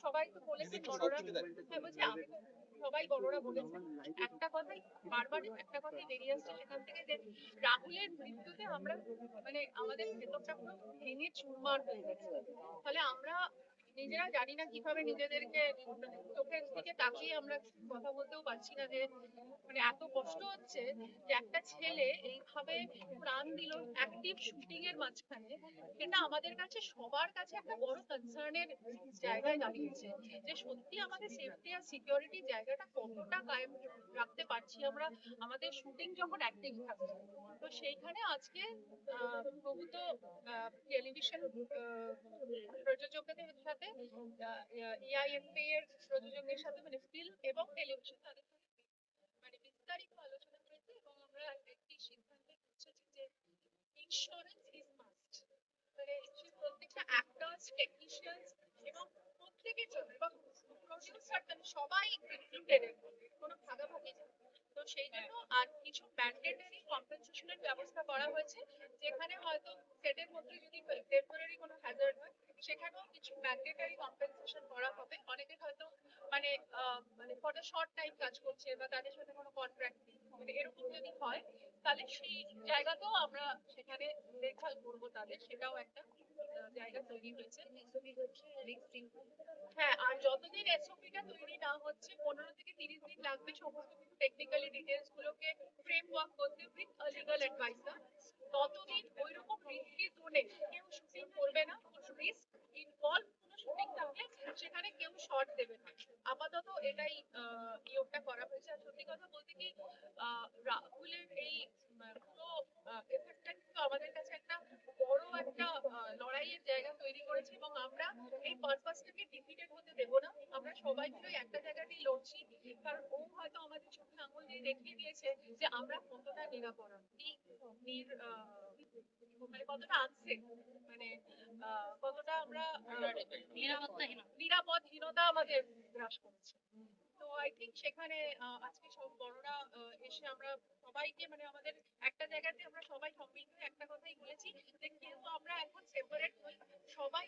সবাই তো বলেছে বড়রা, হ্যাঁ বলছি আমি তো, সবাই বড়রা বলেছে একটা কথাই, বারবার একটা কথাই বেরিয়ে আসছে সেখান থেকে, যে রাহুলের মৃত্যুতে আমরা মানে আমাদের ভেতরটা পুরো ভেঙে চুরমার হয়ে গেছে। ফলে আমরা নিজেরা জানি না কিভাবে নিজেদেরকে, চোখের দিকে তাকিয়ে আমরা কথা বলতেও পারছি না, যে মানে এত কষ্ট হচ্ছে যে একটা ছেলে এইভাবে প্রাণ দিল অ্যাক্টিভ শুটিং এর মাঝখানে। সেটা আমাদের কাছে সবার কাছে একটা বড় কনসার্নের জায়গায় দাঁড়িয়েছে, যে সত্যি আমাদের সেফটি আর সিকিউরিটি জায়গাটা কতটা কায়েম রাখতে পারছি আমরা আমাদের শুটিং যখন অ্যাক্টিভ থাকছে। তো সেইখানে আজকে প্রভূত টেলিভিশন প্রযোজকদের সাথে, এআইএফএ এর প্রযোজকের সাথে, মানে ফিল্ম এবং টেলিভিশন, তাদের সাথে মানে বিস্তারিত আলোচনা হয়েছে এবং আমরা একটি সিদ্ধান্তে পৌঁছেছি যে ইন্স্যুরেন্স ইজ মাস্ট। মানে প্রত্যেকটা অ্যাক্টরস, টেকনিশিয়ানস এবং প্রত্যেকের জন্য, এবং প্রডিউসার সবাই ইনক্লুডেড, কোনো ভাগাভাগি নেই। তো সেই জন্য আর কিছু ম্যান্ডেটরি কম্পেনসেশনের ব্যবস্থা করা হয়েছে, যেখানে হয়তো সেটের মধ্যে যদি টেম্পোরারি কোনো হ্যাজার্ড হয়, সেখানেও কিছু ম্যান্ডেটরি কম্পেনসেশন করা হবে। অনেকে হয়তো মানে মানে ফর দ্য শর্ট টাইম কাজ করছে বা তাদের সাথে কোনো কন্ট্রাক্ট নেই, মানে এরকম যদি হয় তাহলে সেই জায়গাতেও আমরা সেখানে দেখভাল করবো তাদের, সেটাও একটা জায়গা তৈরি হয়েছে। হ্যাঁ, আর যতদিন এসওপিটা তৈরি না হচ্ছে, 15 থেকে 30 দিন লাগবে সমস্ত কিছু টেকনিক্যালি ডিটেলস গুলোকে ফ্রেমওয়ার্ক করতে উইথ আ লিগ্যাল অ্যাডভাইসার। ততদিন ওইরকম রিস্কি জোনে কেউ শুটিং করবে না, রিস্ক ইনভলভ কোনো শুটিং থাকলে সেখানে কেউ শর্ট দেবে না। আপাতত এটাই নিয়োগটা করা হয়েছে। আর সত্যি কথা বলতে কি, রাহুলের এই পুরো এফেক্টটা কিন্তু আমাদের কাছে একটা বড় একটা লড়াইয়ের জায়গা তৈরি করেছে, এবং আমরা এই পারপাসটাকে ডিফিটেড হতে দেবো না। আমরা সবাই মিলে একটা জায়গাতেই লড়ছি, কারণ ও হয়তো আমাদের চোখে আঙুল দিয়ে দেখিয়ে দিয়েছে যে আমরা কতটা নিরাপরাধ, মানে কতটা আনসেফ, মানে কতটা আমরা নিরাপদহীনতা আমাদের গ্রাস করছে। তো আই থিঙ্ক সেখানে আজকে সব বড়রা এসে আমরা সবাইকে, মানে আমাদের একটা জায়গাতে আমরা সবাই সম্মিলিত একটা কথাই বলেছি, যে কেউ আমরা এখন সেপারেট হই, সবাই